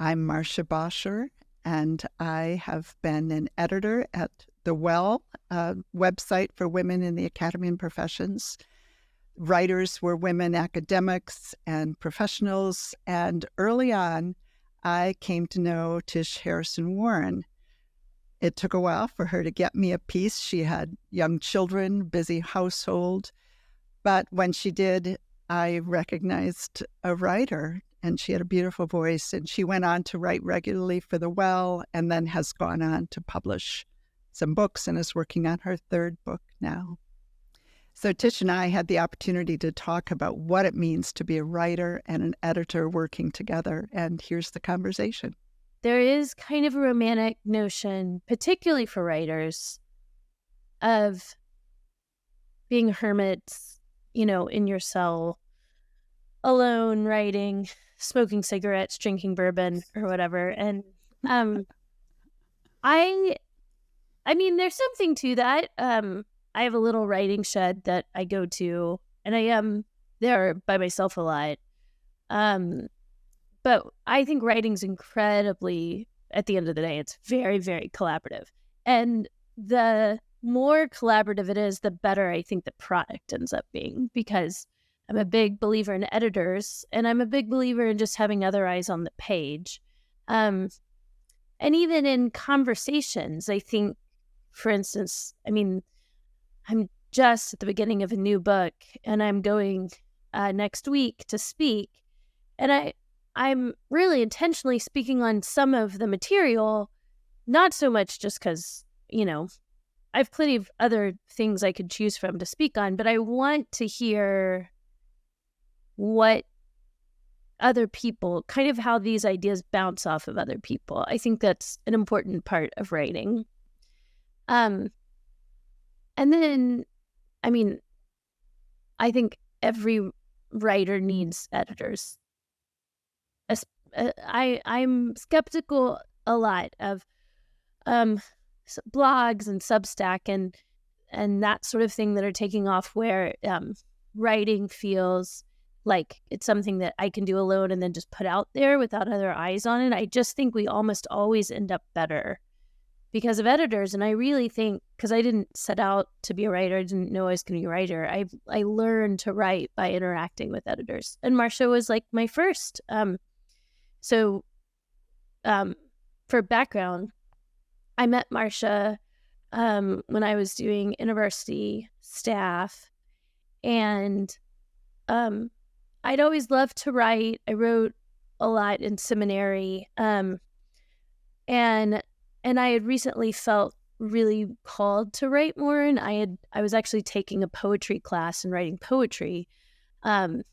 I'm Marcia Bosscher, and I have been an editor at The Well, a website for women in the academy and professions. Writers were women academics and professionals, and early on, I came to know Tish Harrison Warren. It took a while for her to get me a piece. She had young children, busy household, but when she did, I recognized a writer, and she had a beautiful voice, and she went on to write regularly for The Well and then has gone on to publish some books and is working on her third book now. So Tish and I had the opportunity to talk about what it means to be a writer and an editor working together, and here's the conversation. There is kind of a romantic notion, particularly for writers, of being hermits, in your cell, alone, writing, smoking cigarettes, drinking bourbon, or whatever. And I mean, there's something to that. I have a little writing shed that I go to, and I am there by myself a lot. But I think writing's incredibly, at the end of the day, it's very, very collaborative. And the more collaborative it is, the better I think the product ends up being, because I'm a big believer in editors, and I'm a big believer in just having other eyes on the page. And even in conversations, I think, for instance, I'm just at the beginning of a new book, and I'm going next week to speak, and I'm really intentionally speaking on some of the material, not so much just because, I have plenty of other things I could choose from to speak on, but I want to hear what other people, kind of how these ideas bounce off of other people. I think that's an important part of writing. And then, I think every writer needs editors. I'm skeptical a lot of blogs and Substack and that sort of thing that are taking off, where writing feels like it's something that I can do alone and then just put out there without other eyes on it. I just think we almost always end up better because of editors. And I really think, because I didn't set out to be a writer, I didn't know I was going to be a writer. I learned to write by interacting with editors. And Marcia was like my first. So for background, I met Marcia when I was doing university staff, and I'd always loved to write. I wrote a lot in seminary, and I had recently felt really called to write more, and I was actually taking a poetry class and writing poetry, and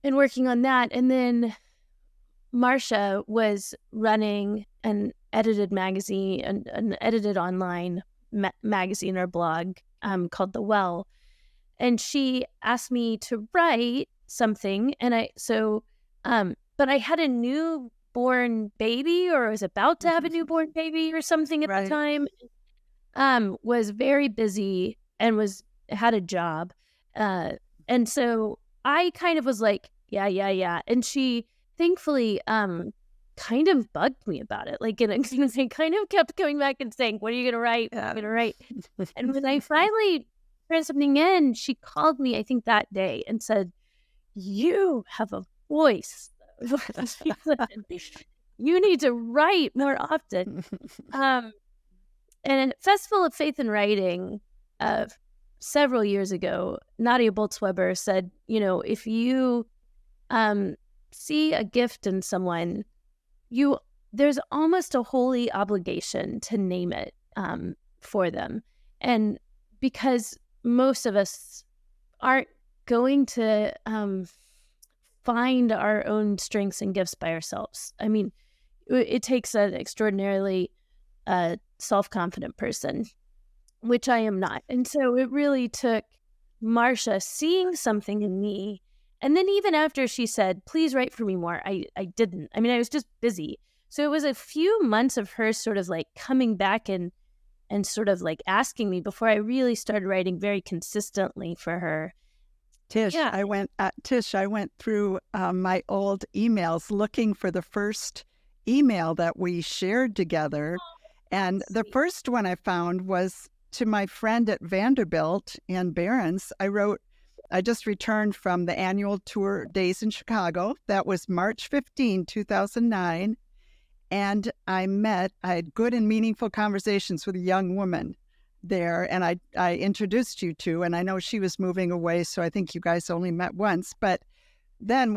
working on that. And then Marcia was running an edited magazine, an edited online magazine or blog called The Well. And she asked me to write something. And but I had a newborn baby, or was about to have a newborn baby or something at the time, was very busy and had a job. And so I kind of was like, yeah. And she thankfully kind of bugged me about it. Like, they kind of kept coming back and saying, what are you going to write? What are you going to write? And when I finally turned something in, she called me, I think that day, and said, you have a voice. You need to write more often. And at Festival of Faith and Writing several years ago, Nadia Boltzweber said, if you see a gift in someone, there's almost a holy obligation to name it for them. And because most of us aren't going to find our own strengths and gifts by ourselves. It takes an extraordinarily self-confident person, which I am not. And so it really took Marcia seeing something in me. And then even after she said, please write for me more, I didn't. I was just busy. So it was a few months of her sort of like coming back and sort of like asking me before I really started writing very consistently for her. Tish, Yeah. I went through my old emails looking for the first email that we shared together. And the Sweet. first one I found was to my friend at Vanderbilt, Ann Behrens. I just returned from the annual tour days in Chicago. That was March 15, 2009. And I had good and meaningful conversations with a young woman there. And I introduced you to, and I know she was moving away. So I think you guys only met once. But then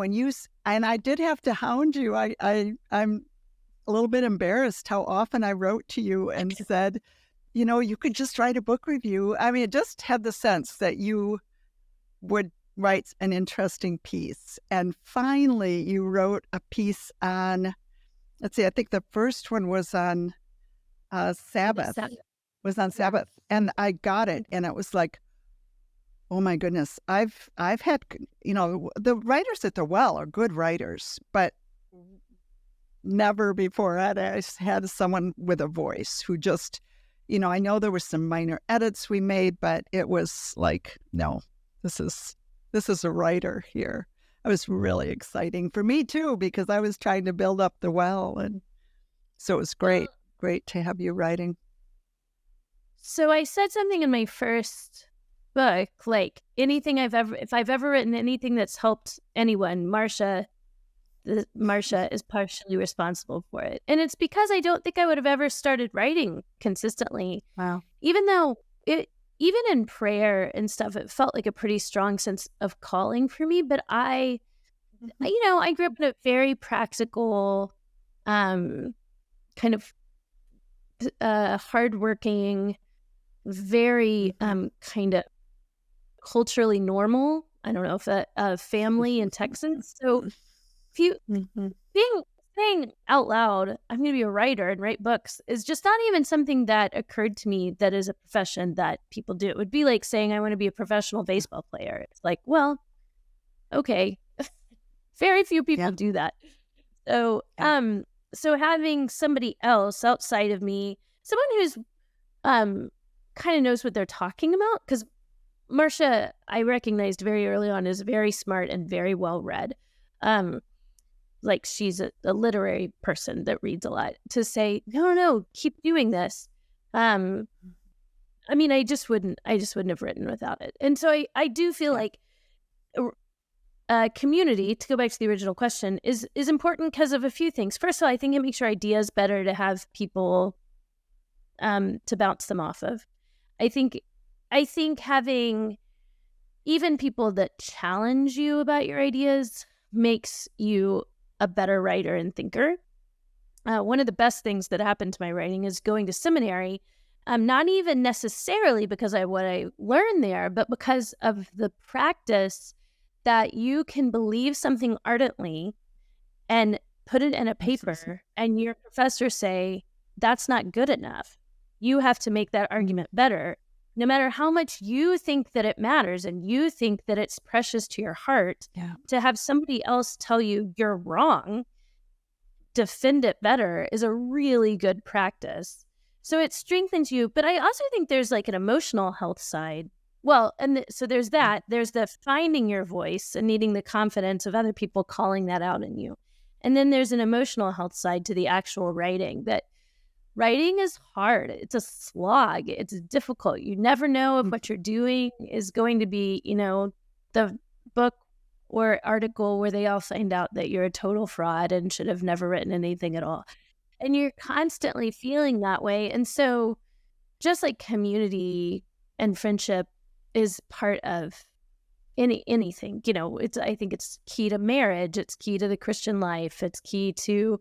and I did have to hound you. I'm a little bit embarrassed how often I wrote to you and said, you could just write a book review. I mean, it just had the sense that you would write an interesting piece. And finally, you wrote a piece on, let's see, I think the first one was on Sabbath. Was on Sabbath. And I got it. And it was like, oh my goodness, I've had, the writers at the Well are good writers, but never before had I had someone with a voice who just, I know there were some minor edits we made, but it was like, no, this is a writer here. It was really exciting for me too, because I was trying to build up the Well. And so it was great to have you writing. So I said something in my first book, like if I've ever written anything that's helped anyone, Marcia is partially responsible for it. And it's because I don't think I would have ever started writing consistently. Wow. Even though even in prayer and stuff, it felt like a pretty strong sense of calling for me. But I grew up in a very practical, kind of hardworking, very kind of culturally normal. I don't know if that family in Texas. So if you saying out loud, I'm going to be a writer and write books is just not even something that occurred to me that is a profession that people do. It would be like saying I want to be a professional baseball player. It's like, well, okay, very few people do that. So, so having somebody else outside of me, someone who's kind of knows what they're talking about, because Marcia, I recognized very early on, is very smart and very well read. Like she's a literary person that reads a lot. To say, no, keep doing this. I mean, I just wouldn't have written without it. And so I do feel like community, to go back to the original question, is important because of a few things. First of all, I think it makes your ideas better to have people to bounce them off of. I think having even people that challenge you about your ideas makes you a better writer and thinker. One of the best things that happened to my writing is going to seminary, not even necessarily because of what I learned there, but because of the practice that you can believe something ardently and put it in a paper and your professor say, that's not good enough. You have to make that argument better. No matter how much you think that it matters and you think that it's precious to your heart, to have somebody else tell you you're wrong, defend it better is a really good practice. So it strengthens you. But I also think there's like an emotional health side. Well, so there's that. There's the finding your voice and needing the confidence of other people calling that out in you. And then there's an emotional health side to the actual writing, that writing is hard. It's a slog. It's difficult. You never know if what you're doing is going to be, the book or article where they all find out that you're a total fraud and should have never written anything at all. And you're constantly feeling that way. And so just like community and friendship is part of anything, I think it's key to marriage. It's key to the Christian life. It's key to,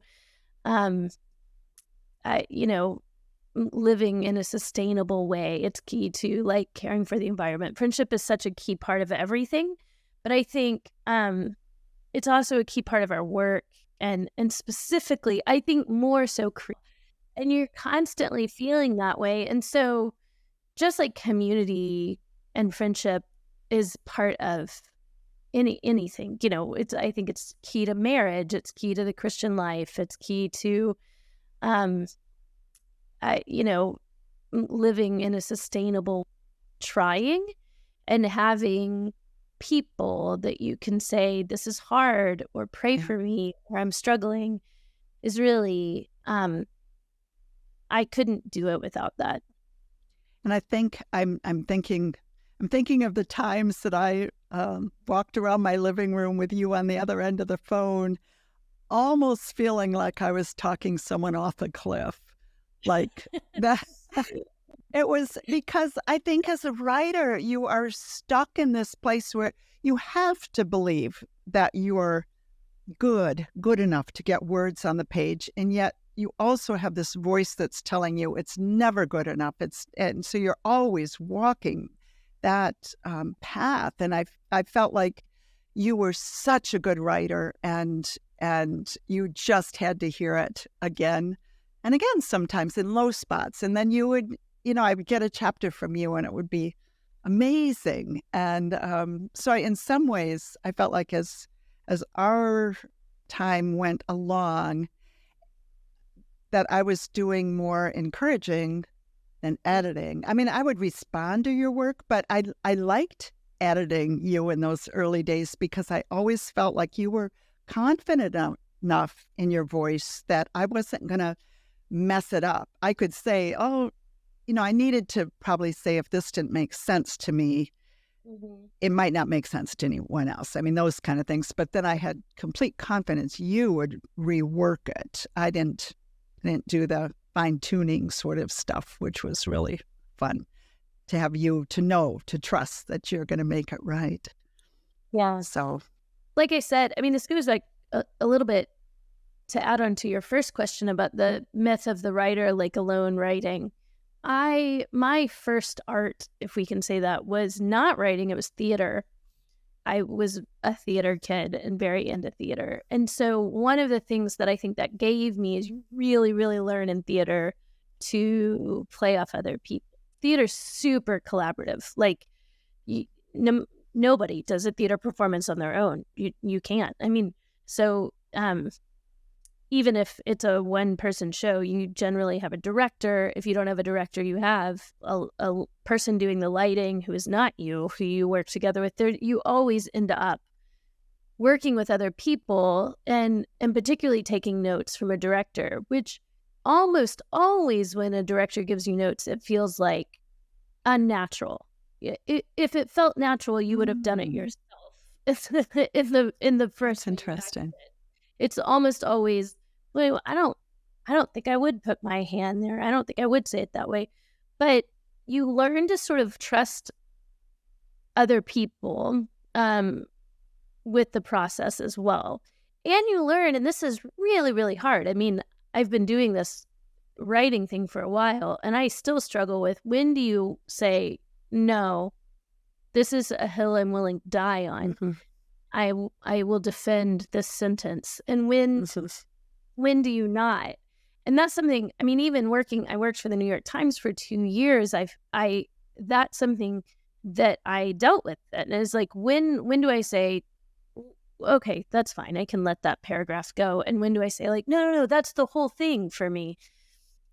living in a sustainable way. It's key to like caring for the environment. Friendship is such a key part of everything, but I think it's also a key part of our work, and specifically, I think more so, and you're constantly feeling that way. And so just like community and friendship is part of anything, I think it's key to marriage. It's key to the Christian life. It's key to, living in a sustainable, trying and having people that you can say, this is hard, or pray Yeah. for me, or I'm struggling, is really, I couldn't do it without that. And I think I'm thinking of the times that I walked around my living room with you on the other end of the phone, almost feeling like I was talking someone off a cliff, like that. It was because I think as a writer, you are stuck in this place where you have to believe that you are good enough to get words on the page, and yet you also have this voice that's telling you it's never good enough. And so you're always walking that path. And I felt like you were such a good writer, and you just had to hear it again and again, sometimes in low spots, and then you would, I would get a chapter from you, and it would be amazing. And so in some ways, I felt like as our time went along, that I was doing more encouraging than editing. I mean, I would respond to your work, but I liked editing you in those early days because I always felt like you were confident enough in your voice that I wasn't going to mess it up. I could say, oh, I needed to probably say, if this didn't make sense to me, it might not make sense to anyone else. I mean, those kind of things. But then I had complete confidence you would rework it. I didn't do the fine-tuning sort of stuff, which was really fun to have you to trust that you're going to make it right. Yeah. So, like I said, I mean, this goes like a little bit to add on to your first question about the myth of the writer, like alone writing. My first art, if we can say that, was not writing, it was theater. I was a theater kid and very into theater. And so one of the things that I think that gave me is you really, really learn in theater to play off other people. Theater's super collaborative. Like nobody does a theater performance on their own. You can't. I mean, so even if it's a one-person show, you generally have a director. If you don't have a director, you have a person doing the lighting who is not you, who you work together with. You always end up working with other people and particularly taking notes from a director, which almost always when a director gives you notes, it feels like unnatural. If it felt natural, you would have done it yourself. in the first. interesting. It's almost always, well, I don't think I would put my hand there. I don't think I would say it that way. But you learn to sort of trust other people with the process as well. And you learn, and this is really, really hard. I mean, I've been doing this writing thing for a while, and I still struggle with, when do you say, no, this is a hill I'm willing to die on. Mm-hmm. I will defend this sentence. And when do you not? And that's something, I mean, even I worked for the New York Times for 2 years. That's something that I dealt with. And it's like, when do I say, okay, that's fine, I can let that paragraph go? And when do I say, like, no, that's the whole thing for me?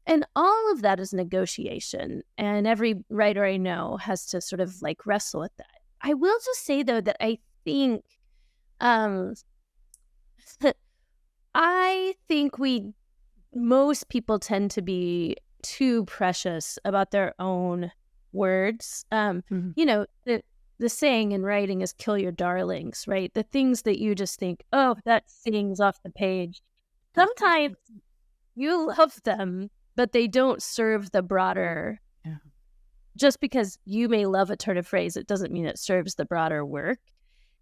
And all of that is negotiation. And every writer I know has to sort of like wrestle with that. I will just say, though, that I think I think most people tend to be too precious about their own words. The saying in writing is kill your darlings, right? The things that you just think, oh, that sings off the page. Sometimes you love them, but they don't serve the broader. Yeah. Just because you may love a turn of phrase, it doesn't mean it serves the broader work.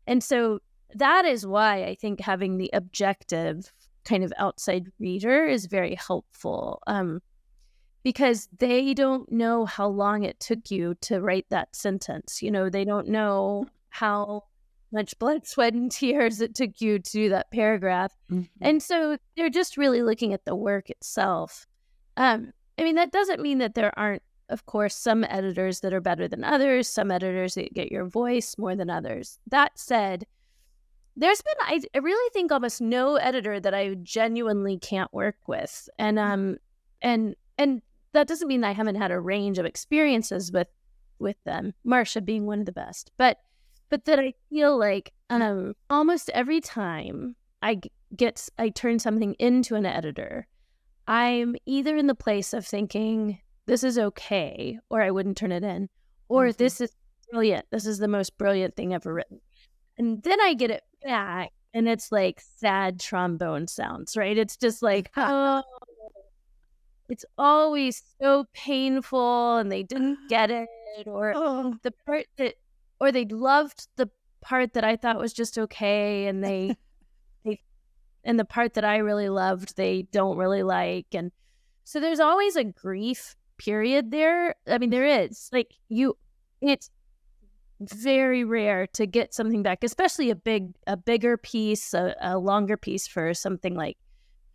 And so that is why I think having the objective kind of outside reader is very helpful, because they don't know how long it took you to write that sentence. They don't know how much blood, sweat, and tears it took you to do that paragraph. Mm-hmm. And so they're just really looking at the work itself. I mean, that doesn't mean that there aren't, of course, some editors that are better than others, some editors that get your voice more than others. That said, there's been, I really think, almost no editor that I genuinely can't work with. And that doesn't mean I haven't had a range of experiences with them, Marcia being one of the best. But but that I feel like almost every time I turn something into an editor, I'm either in the place of thinking this is okay, or I wouldn't turn it in, or this is brilliant. This is the most brilliant thing ever written. And then I get it back, and it's like sad trombone sounds, right? It's just like, oh, it's always so painful, and they didn't get it, or the part that, or they loved the part that I thought was just okay, and they and the part that I really loved, they don't really like. And so there's always a grief period there. I mean, there is like it's very rare to get something back, especially a bigger piece, a longer piece for something like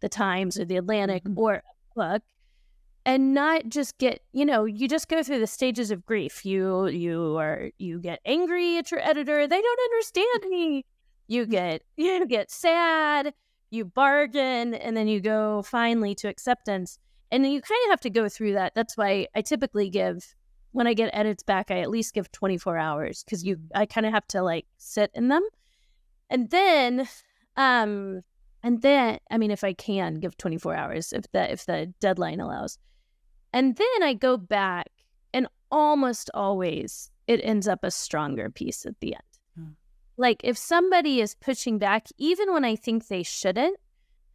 the Times or the Atlantic or a book, and not just get, you just go through the stages of grief. You get angry at your editor. They don't understand me. You get sad, you bargain, and then you go finally to acceptance. And then you kind of have to go through that. That's why I typically when I get edits back, I at least give 24 hours, because I kind of have to like sit in them. And then, I mean, if I can give 24 hours, if the deadline allows. And then I go back, and almost always it ends up a stronger piece at the end. Like if somebody is pushing back, even when I think they shouldn't,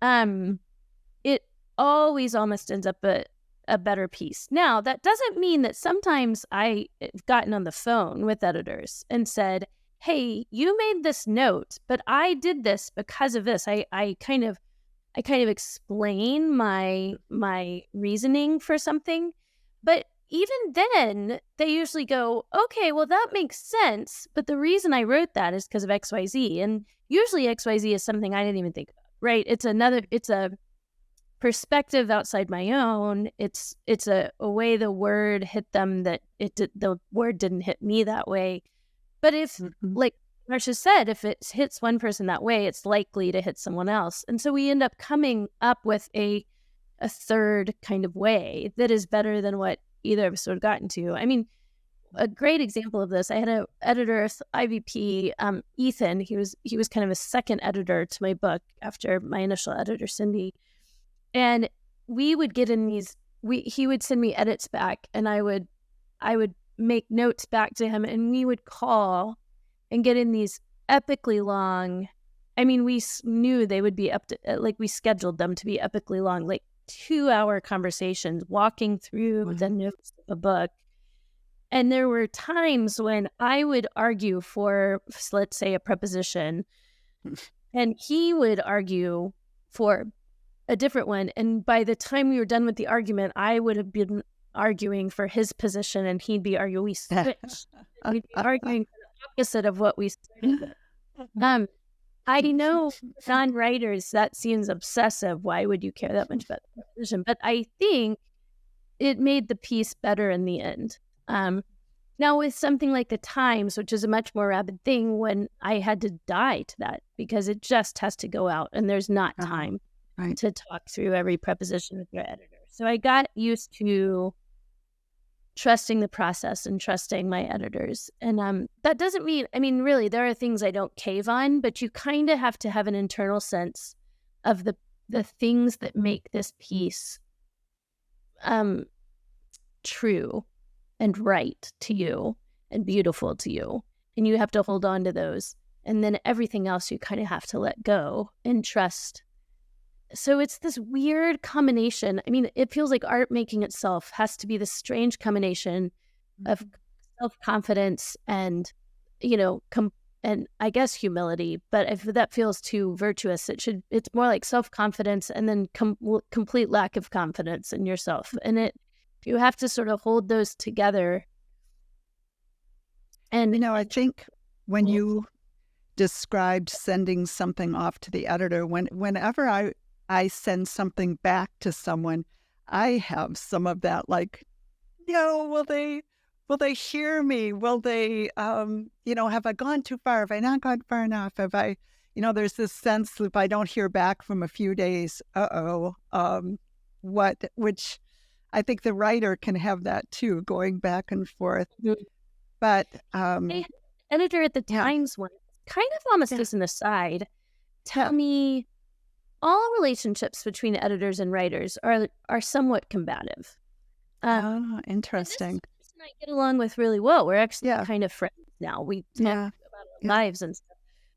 it always almost ends up a better piece. Now, that doesn't mean that sometimes I've gotten on the phone with editors and said, hey, you made this note, but I did this because of this. I kind of explain my reasoning for something. But even then, they usually go, okay, well, that makes sense. But the reason I wrote that is because of XYZ. And usually XYZ is something I didn't even think about, right? It's a perspective outside my own. It's a way the word hit them that the word didn't hit me that way. But if, like Marcia said, if it hits one person that way, it's likely to hit someone else. And so we end up coming up with a third kind of way that is better than what either of us would have gotten to. I mean, a great example of this, I had an editor, IVP, Ethan. He was kind of a second editor to my book after my initial editor, Cindy. And we would get in these, he would send me edits back, and I would make notes back to him, and we would call and get in these epically long, I mean, we knew they would be up to, like, we scheduled them to be epically long, like 2-hour conversations, walking through the notes of a book. And there were times when I would argue for, let's say, a preposition, and he would argue for a different one. And by the time we were done with the argument, I would have been arguing for his position, and he'd be arguing. We switched. We'd be arguing for the opposite of what we started with. I know non-writers, that seems obsessive. Why would you care that much about the preposition? But I think it made the piece better in the end. Now with something like the Times, which is a much more rapid thing, when I had to die to that because it just has to go out and there's not time to talk through every preposition with your editor. So I got used to trusting the process and trusting my editors. And that doesn't mean, I mean, really, there are things I don't cave on, but you kind of have to have an internal sense of the things that make this piece true and right to you and beautiful to you. And you have to hold on to those. And then everything else you kind of have to let go and trust. So it's this weird combination. I mean, it feels like art making itself has to be this strange combination of self-confidence and, and I guess humility. But if that feels too virtuous, it's more like self-confidence and then complete lack of confidence in yourself. And you have to sort of hold those together. And I think when you described sending something off to the editor, whenever I send something back to someone, I have some of that, like, will they hear me? Will they, have I gone too far? Have I not gone far enough? Have I, there's this sense that if I don't hear back from a few days, which I think the writer can have that too, going back and forth. But editor at the Yeah. Times once, kind of almost as an aside, tell me all relationships between editors and writers are somewhat combative. Oh, interesting. And this person I get along with really well. We're actually Yeah. kind of friends now. We talk Yeah. about our lives and stuff.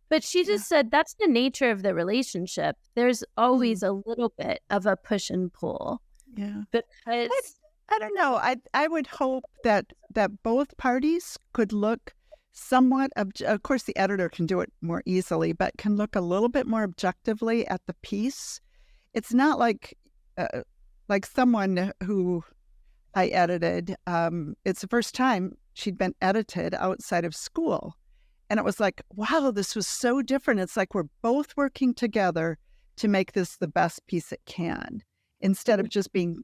But she just said that's the nature of the relationship. There's always a little bit of a push and pull. Yeah. Because I don't know. I would hope that both parties could look somewhat of course the editor can do it more easily, but can look a little bit more objectively at the piece. It's not like someone who I edited. It's the first time she'd been edited outside of school. And it was like, wow, this was so different. It's like we're both working together to make this the best piece it can, instead of just being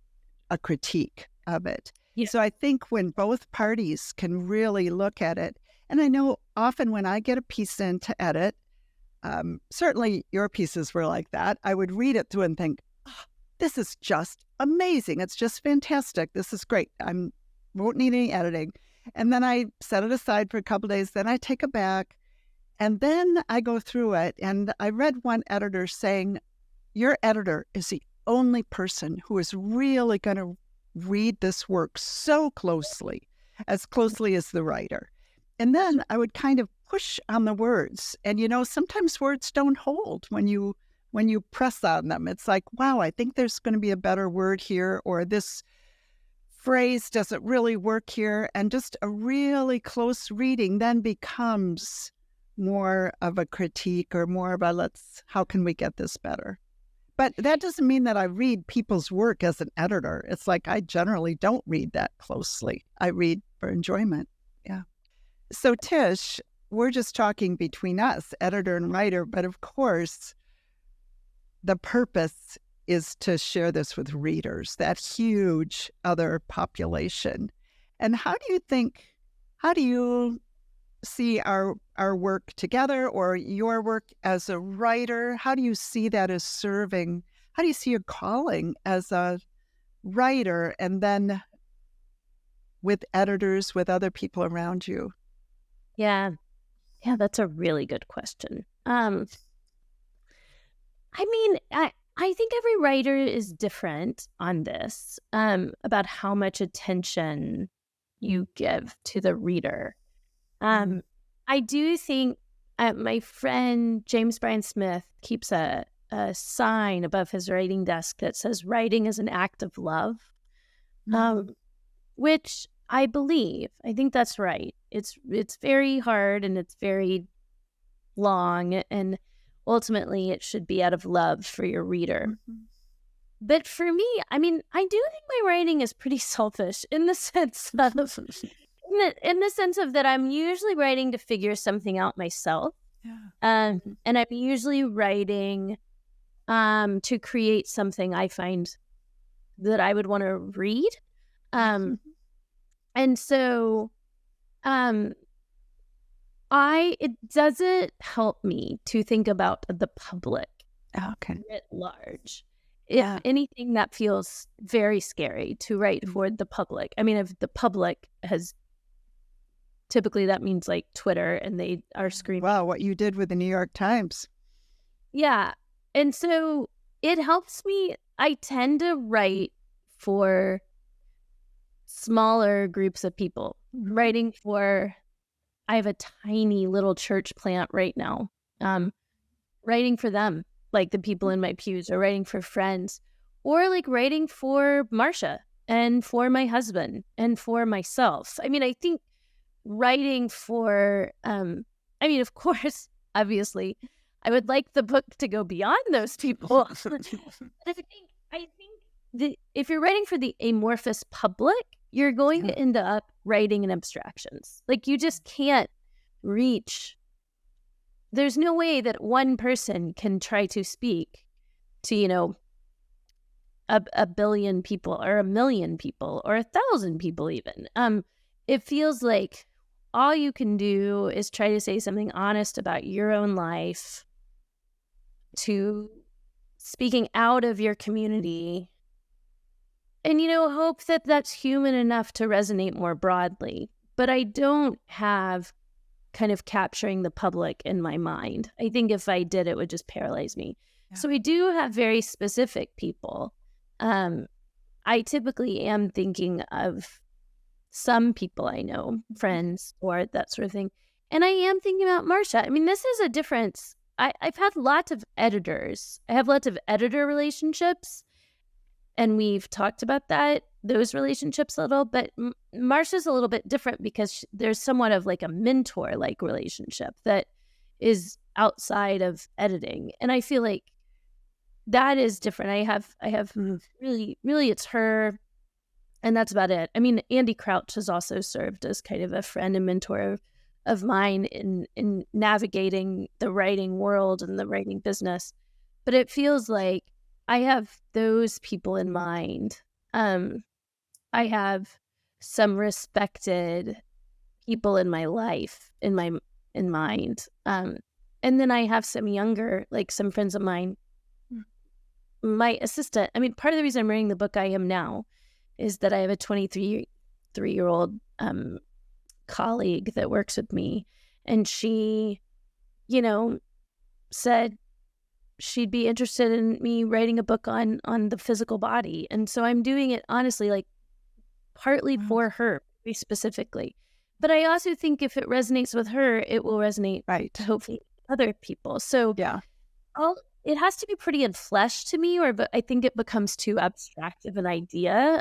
a critique of it. Yeah. So I think when both parties can really look at it, and I know often when I get a piece in to edit, certainly your pieces were like that, I would read it through and think, oh, this is just amazing. It's just fantastic. This is great. I won't need any editing. And then I set it aside for a couple of days. Then I take it back. And then I go through it. And I read one editor saying, your editor is the only person who is really going to read this work so closely as the writer. And then I would kind of push on the words. And, sometimes words don't hold when you press on them. It's like, wow, I think there's going to be a better word here, or this phrase doesn't really work here. And just a really close reading then becomes more of a critique, or more of a how can we get this better? But that doesn't mean that I read people's work as an editor. It's like I generally don't read that closely. I read for enjoyment. Yeah. So Tish, we're just talking between us, editor and writer, but of course, the purpose is to share this with readers, that huge other population. And how do you see our work together, or your work as a writer? How do you see that as serving? How do you see your calling as a writer, and then with editors, with other people around you? Yeah, that's a really good question. I think every writer is different on this, about how much attention you give to the reader. I do think my friend James Bryan Smith keeps a sign above his writing desk that says writing is an act of love, which I believe. I think that's right. It's very hard and it's very long, and ultimately it should be out of love for your reader. But for me, I do think my writing is pretty selfish in the sense of in the sense of that I'm usually writing to figure something out myself. And I'm usually writing to create something I find that I would want to read. And so it doesn't help me to think about the public at large. If anything, that feels very scary to write for the public. If the public has, typically that means like Twitter, and they are screaming. Wow, what you did with the New York Times. Yeah. And so it helps me. I tend to write for smaller groups of people. I have a tiny little church plant right now. Writing for them, like the people in my pews, or writing for friends, or like writing for Marcia and for my husband and for myself. I think writing for, of course, obviously, I would like the book to go beyond those people. But I think that if you're writing for the amorphous public, you're going to end up writing in abstractions. Like, you just can't reach. There's no way that one person can try to speak to, a billion people, or 1 million people, or 1,000 people even. It feels like all you can do is try to say something honest about your own life, to speaking out of your community, and, hope that that's human enough to resonate more broadly. But I don't have kind of capturing the public in my mind. I think if I did, it would just paralyze me. Yeah. So we do have very specific people. I typically am thinking of some people I know, friends, or that sort of thing. And I am thinking about Marcia. I mean, this is a difference. I've had lots of editors. I have lots of editor relationships, and we've talked about those relationships a little, but Marcia's a little bit different because there's somewhat of like a mentor-like relationship that is outside of editing. And I feel like that is different. I have really, it's her, and that's about it. I mean, Andy Crouch has also served as kind of a friend and mentor of mine in navigating the writing world and the writing business. But it feels like I have those people in mind. I have some respected people in my life in mind. And then I have some younger, like some friends of mine. My assistant, I mean, part of the reason I'm writing the book I am now is that I have a 23-year-old colleague that works with me, and she, said she'd be interested in me writing a book on the physical body. And so I'm doing it honestly, like partly for her specifically. But I also think if it resonates with her, it will resonate to hopefully other people. So yeah, it has to be pretty in flesh to me, but I think it becomes too abstract of an idea.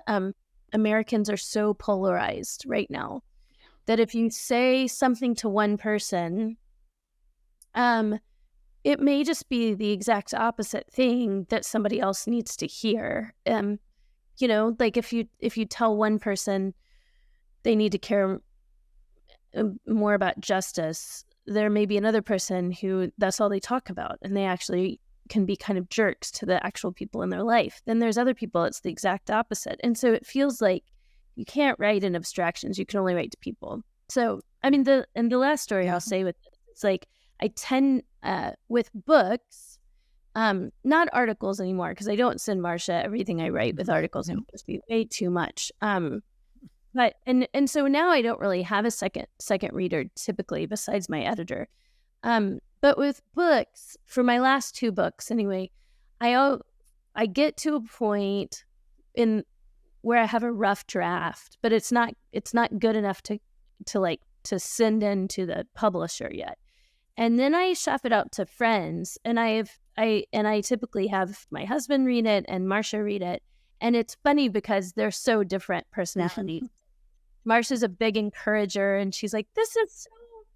Americans are so polarized right now that if you say something to one person, it may just be the exact opposite thing that somebody else needs to hear. Like if you tell one person they need to care more about justice, there may be another person who that's all they talk about, and they actually can be kind of jerks to the actual people in their life. Then there's other people, it's the exact opposite. And so it feels like you can't write in abstractions, you can only write to people. So, I mean, the last story I'll say with this, it's like I tend, with books, not articles anymore, because I don't send Marcia everything I write with articles. It would just be way too much. But so now I don't really have a second reader typically, besides my editor. But with books, for my last 2 books anyway, I get to a point in where I have a rough draft, but it's not good enough to send in to the publisher yet. And then I shop it out to friends, and I typically have my husband read it and Marcia read it. And it's funny because they're so different personalities. Marcia's a big encourager, and she's like, "This is so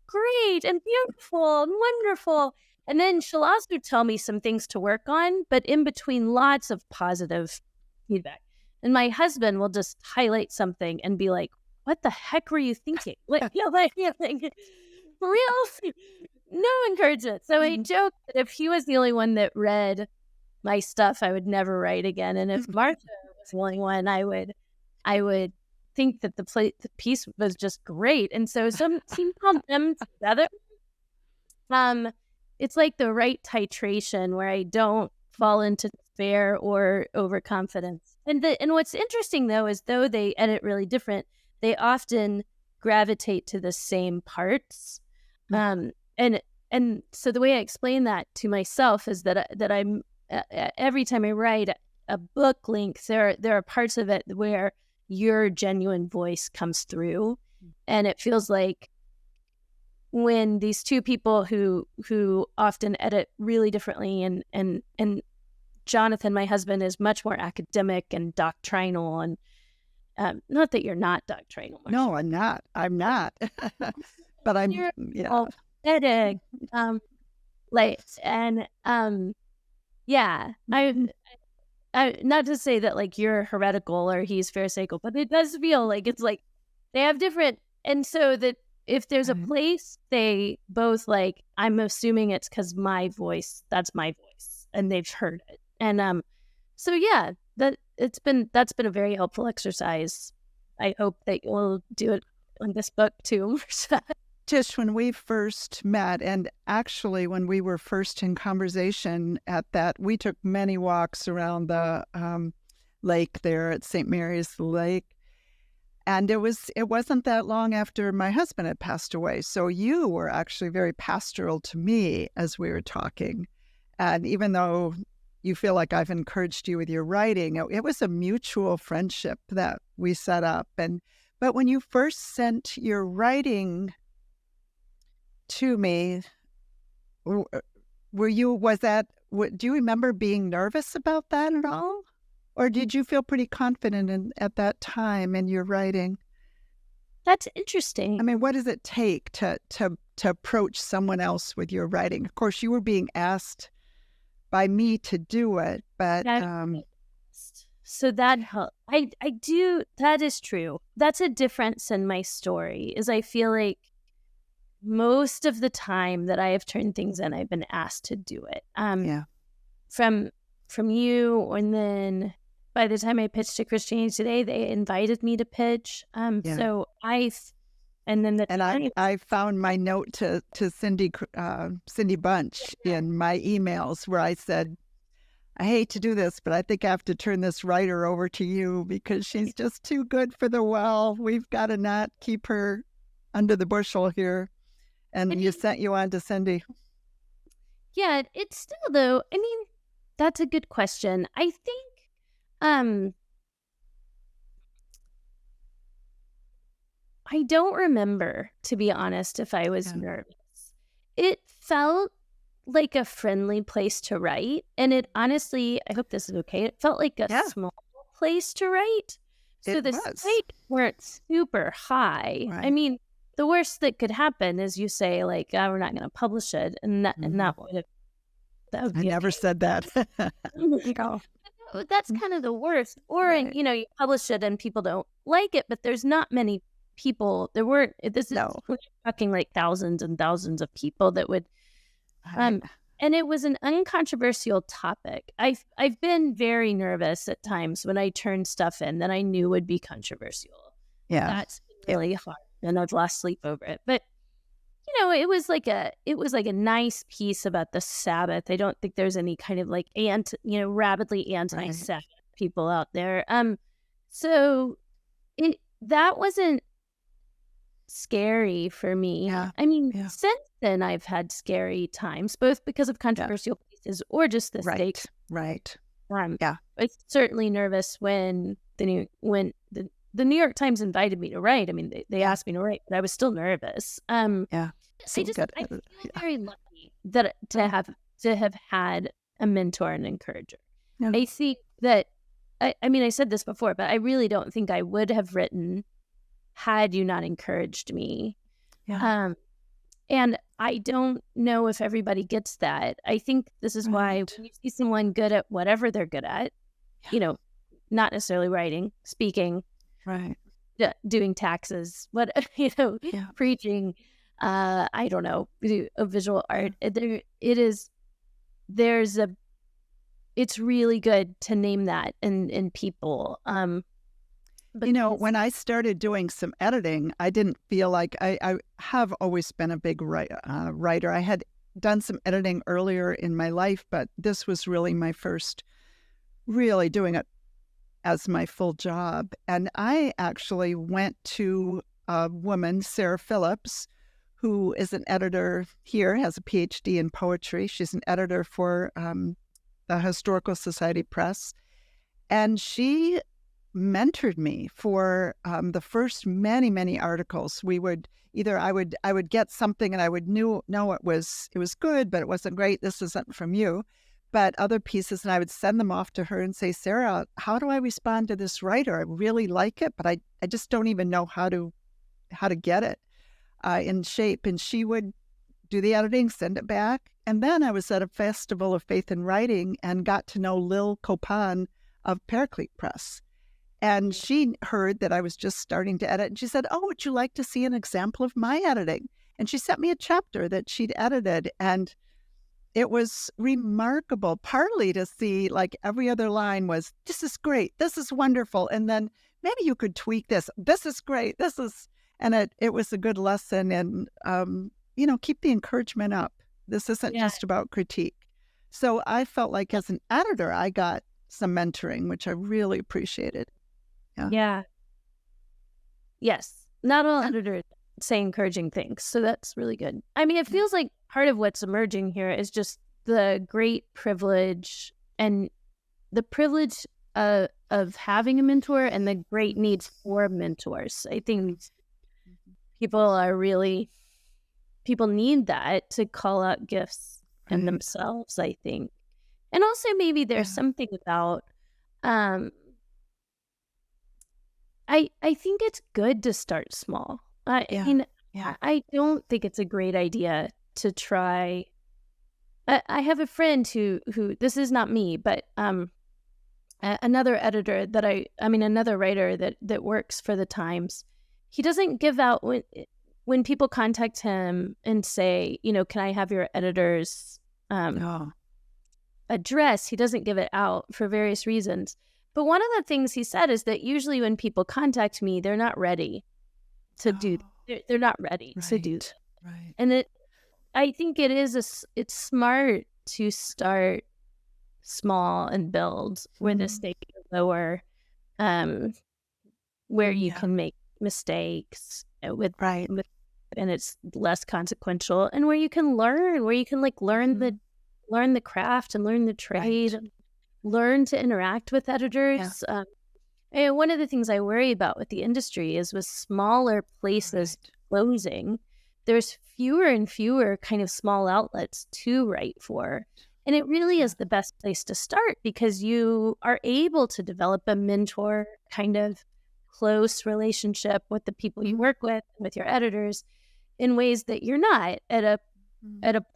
great and beautiful and wonderful." And then she'll also tell me some things to work on, but in between lots of positive feedback. And my husband will just highlight something and be like, "What the heck were you thinking?" Like, for real? No encouragement. So I joke that if he was the only one that read my stuff, I would never write again. And if Marcia was the only one, I would think that the piece was just great. And so seeing them together, it's like the right titration where I don't fall into despair or overconfidence. And what's interesting though is though they edit really different, they often gravitate to the same parts. And so the way I explain that to myself is that I'm every time I write a book length, there are parts of it where your genuine voice comes through, and it feels like when these 2 people who often edit really differently, and Jonathan, my husband, is much more academic and doctrinal, and not that you're not doctrinal, Marcia. No, I'm not. But I'm edit, I not to say that like you're heretical or he's pharisaical, but it does feel like it's like they have different, and so that if there's a place they both like, I'm assuming it's because my voice, that's my voice, and they've heard it, and so yeah, that's been a very helpful exercise. I hope that you'll do it on this book too. Tish, when we first met, and actually when we were first in conversation at that, we took many walks around the lake there at St. Mary's Lake. And it wasn't that long after my husband had passed away. So you were actually very pastoral to me as we were talking. And even though you feel like I've encouraged you with your writing, it was a mutual friendship that we set up. But when you first sent your writing to me, do you remember being nervous about that at all? Or did you feel pretty confident at that time in your writing? That's interesting. I mean, what does it take to approach someone else with your writing? Of course, you were being asked by me to do it, but so that helped. I do. That is true. That's a difference in my story. Is I feel like most of the time that I have turned things in, I've been asked to do it. From you, and then by the time I pitched to Christianity Today, they invited me to pitch. So I found my note to Cindy Bunch in my emails where I said, I hate to do this, but I think I have to turn this writer over to you because she's just too good for the well. We've got to not keep her under the bushel here. And you sent you on to Cindy. Yeah, it's still though. I mean, that's a good question. I think I don't remember, to be honest, if I was nervous. It felt like a friendly place to write. And it honestly, I hope this is okay, it felt like a small place to write. So the stakes weren't super high. Right. I mean, the worst that could happen is you say, like, oh, we're not going to publish it. And that would I never said that. That's kind of the worst. Or, you publish it and people don't like it, but there's not many people. We're talking like thousands and thousands of people that would. And it was an uncontroversial topic. I've been very nervous at times when I turned stuff in that I knew would be controversial. Yeah. That's really hard. And I've lost sleep over it. But it was like a nice piece about the Sabbath. I don't think there's any kind of like rabidly anti-Sabbath people out there. So that wasn't scary for me. Yeah. I mean, since then I've had scary times, both because of controversial pieces or just the stakes. Right. I was certainly nervous when the New York Times invited me to write. I mean, they asked me to write, but I was still nervous. So I feel very lucky that to have had a mentor and encourager. Yeah. I think that I mean, I said this before, but I really don't think I would have written had you not encouraged me. Yeah. And I don't know if everybody gets that. I think this is why when you see someone good at whatever they're good at, not necessarily writing, speaking, doing taxes, preaching, I don't know, visual art. It's really good to name that in people. But when I started doing some editing, I didn't feel like I have always been a big writer. I had done some editing earlier in my life, but this was really my first really doing it as my full job. And I actually went to a woman, Sarah Phillips, who is an editor here, has a PhD in poetry. She's an editor for the Historical Society Press. And she mentored me for the first many articles. We would I would get something and I would know it was good, but it wasn't great. This isn't from you. But other pieces, and I would send them off to her and say, Sarah, how do I respond to this writer? I really like it, but I just don't even know how to get it in shape. And she would do the editing, send it back. And then I was at a festival of faith and writing and got to know Lil Copan of Pelican Press. And she heard that I was just starting to edit. And she said, oh, would you like to see an example of my editing? And she sent me a chapter that she'd edited. And it was remarkable, partly to see like every other line was, this is great, this is wonderful. And then maybe you could tweak this. This is great. And it was a good lesson. And, keep the encouragement up. This isn't just about critique. So I felt like as an editor, I got some mentoring, which I really appreciated. Yeah. Yes. Not all editors say encouraging things. So that's really good. I mean, it feels like part of what's emerging here is just the great privilege and the privilege of having a mentor and the great need for mentors. I think people need that to call out gifts in themselves, I think. And also maybe there's something about, I think it's good to start small. I mean, I don't think it's a great idea to try. I have a friend who this is not me, but another editor another writer that works for the Times. He doesn't give out when people contact him and say, can I have your editor's address? He doesn't give it out for various reasons. But one of the things he said is that usually when people contact me, they're not ready to do. They're not ready to do that. Right. And I think it's smart to start small and build where the stakes are lower, where you can make mistakes and it's less consequential, and where you can learn, learn the craft and learn the trade, and learn to interact with editors. And one of the things I worry about with the industry is with smaller places closing, there's fewer and fewer kind of small outlets to write for. And it really is the best place to start because you are able to develop a mentor kind of close relationship with the people you work with your editors in ways that you're not at a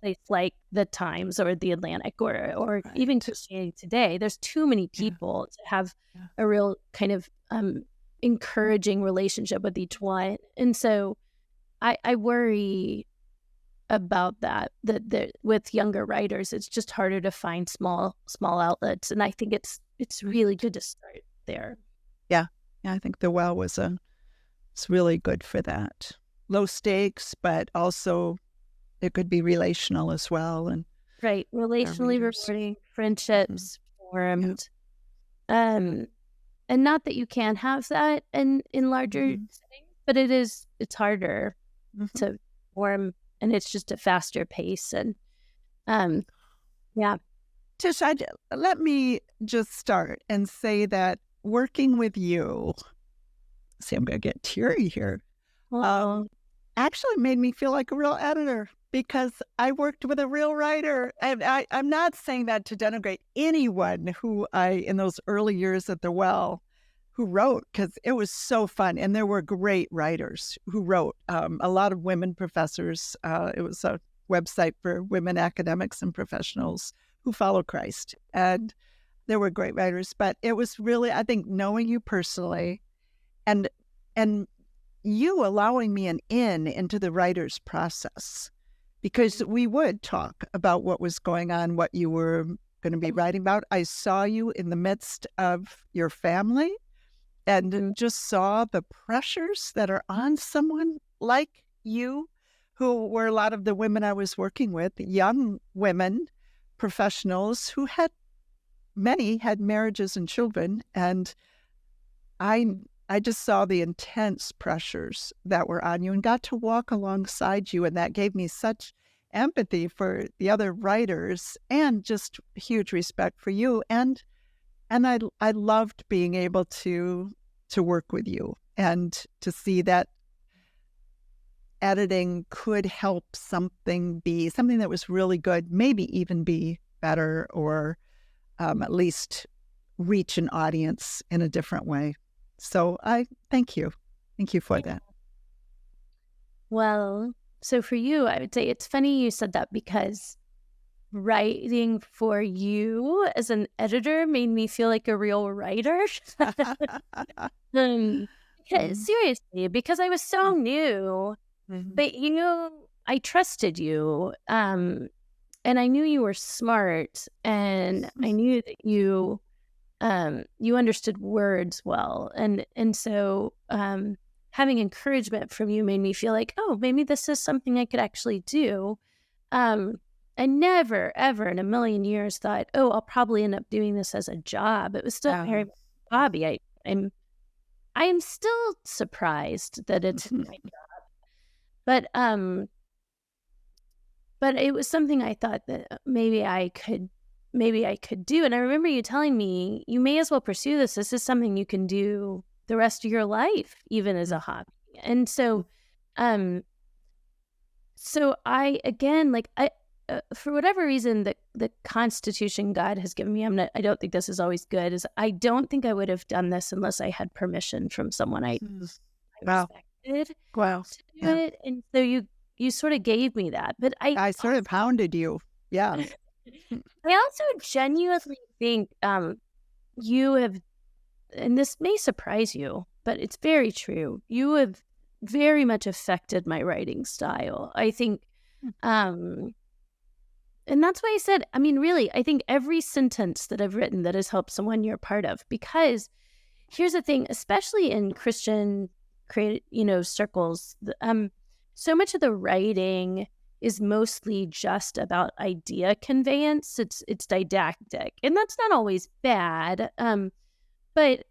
place like the Times or the Atlantic or even Christianity Today. There's too many people to have a real kind of encouraging relationship with each one. And so I worry about that with younger writers, it's just harder to find small outlets. And I think it's really good to start there. Yeah, I think The Well it's really good for that. Low stakes, but also it could be relational as well. And relationally rewarding, friendships formed. And not that you can't have that in larger settings, but it's harder to form, and it's just a faster pace. And Tish, let me just start and say that working with you, I'm going to get teary here, actually made me feel like a real editor because I worked with a real writer. And I'm not saying that to denigrate anyone who in those early years at the Well, who wrote, because it was so fun. And there were great writers who wrote, a lot of women professors. It was a website for women academics and professionals who follow Christ. And there were great writers, but it was really, I think, knowing you personally and you allowing me an in into the writer's process, because we would talk about what was going on, what you were going to be writing about. I saw you in the midst of your family and just saw the pressures that are on someone like you, who were a lot of the women I was working with, young women, professionals who many had marriages and children. And I just saw the intense pressures that were on you and got to walk alongside you. And that gave me such empathy for the other writers and just huge respect for you. And I loved being able to work with you and to see that editing could help something that was really good, maybe even be better, or at least reach an audience in a different way. So I thank you. Thank you for that. Well, so for you, I would say it's funny you said that, because writing for you as an editor made me feel like a real writer. Seriously, because I was so new, but I trusted you, and I knew you were smart, and I knew that you understood words well, and so having encouragement from you made me feel like, oh, maybe this is something I could actually do. I never, ever in a million years thought, oh, I'll probably end up doing this as a job. It was still very much a hobby. I'm I am still surprised that it's my job. But it was something I thought that maybe I could do. And I remember you telling me you may as well pursue this. This is something you can do the rest of your life, even as a hobby. And so, I again, like I for whatever reason, the Constitution God has given me, I don't think this is always good. Is I don't think I would have done this unless I had permission from someone I Wow. respected Wow. to do it. And so you sort of gave me that, but I sort of hounded you. Yeah. I also genuinely think you have, and this may surprise you, but it's very true. You have very much affected my writing style. I think, and that's why I said, I mean, really, I think every sentence that I've written that has helped someone you're part of, because here's the thing, especially in Christian circles, so much of the writing is mostly just about idea conveyance. It's didactic, and that's not always bad. But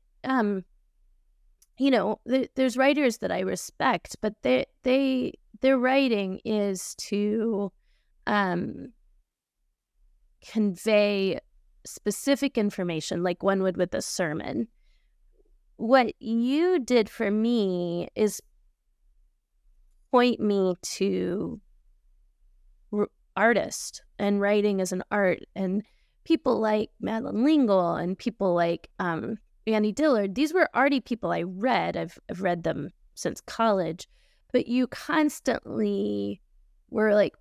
there's writers that I respect, but their writing is to convey specific information, like one would with a sermon. What you did for me is point me to artist and writing as an art, and people like Madeline L'Engle and people like Annie Dillard. These were already people I read. I've read them since college, but you constantly were like,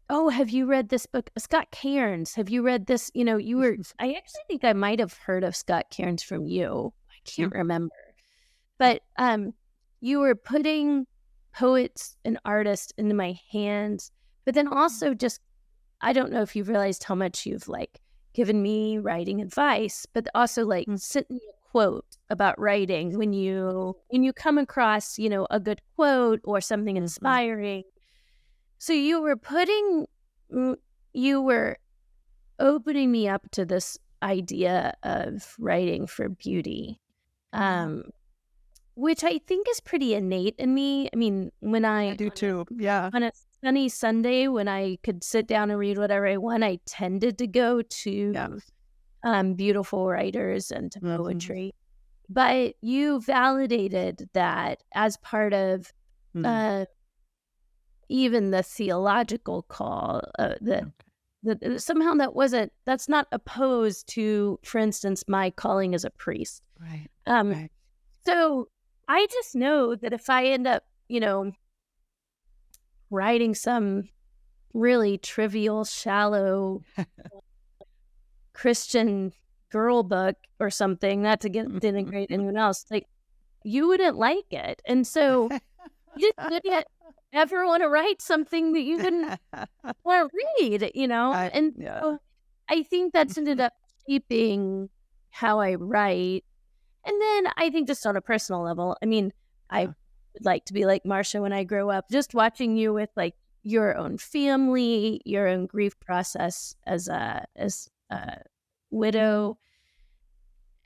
oh, have you read this book? Scott Cairns, have you read this? You were, I actually think I might have heard of Scott Cairns from you. I can't remember. But you were putting poets and artists into my hands, but then also just, I don't know if you've realized how much you've like given me writing advice, but also like sent me a quote about writing when you come across, a good quote or something inspiring. So you were opening me up to this idea of writing for beauty, which I think is pretty innate in me. I mean, when I do too. Yeah. On a sunny Sunday, when I could sit down and read whatever I want, I tended to go to beautiful writers and to poetry. But you validated that as part of even the theological call, somehow that's not opposed to, for instance, my calling as a priest. Right. Right. So I just know that if I end up, writing some really trivial, shallow Christian girl book or something, not to denigrate anyone else, like, you wouldn't like it. And so you didn't ever want to write something that you didn't want to read, So I think that's ended up shaping how I write. And then I think just on a personal level, I mean, I would like to be like Marcia when I grow up, just watching you with like your own family, your own grief process as a widow,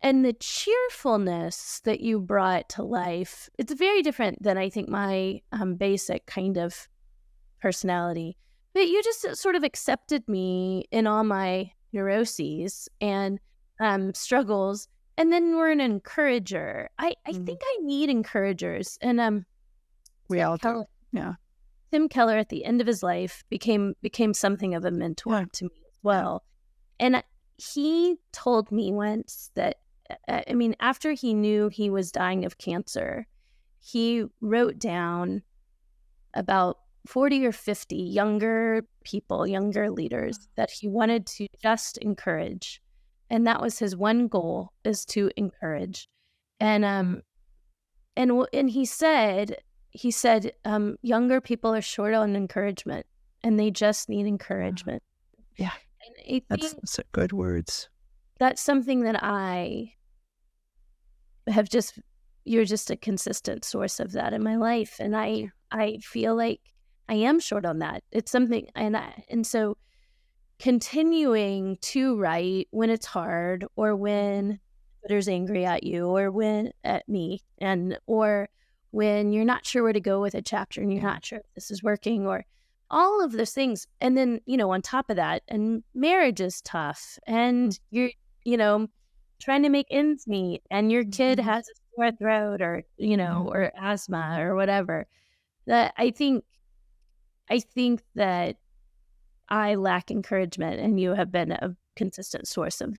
and the cheerfulness that you brought to life. It's very different than I think my basic kind of personality. But you just sort of accepted me in all my neuroses and struggles. And then we're an encourager. I think I need encouragers. And we all do. Yeah. Tim Keller at the end of his life became something of a mentor to me as well. And he told me once that, after he knew he was dying of cancer, he wrote down about 40 or 50 younger people, younger leaders that he wanted to just encourage. And that was his one goal, is to encourage. And he said, younger people are short on encouragement, and they just need encouragement. Yeah. And that's good words. That's something that I have you're just a consistent source of that in my life. And I feel like I am short on that. It's something, and so continuing to write when it's hard, or when babysitters angry at you, or when at me, or when you're not sure where to go with a chapter and you're not sure if this is working, or all of those things. And then, on top of that, and marriage is tough, and you're, trying to make ends meet, and your kid has a sore throat, or, or asthma or whatever. That I think that I lack encouragement, and you have been a consistent source of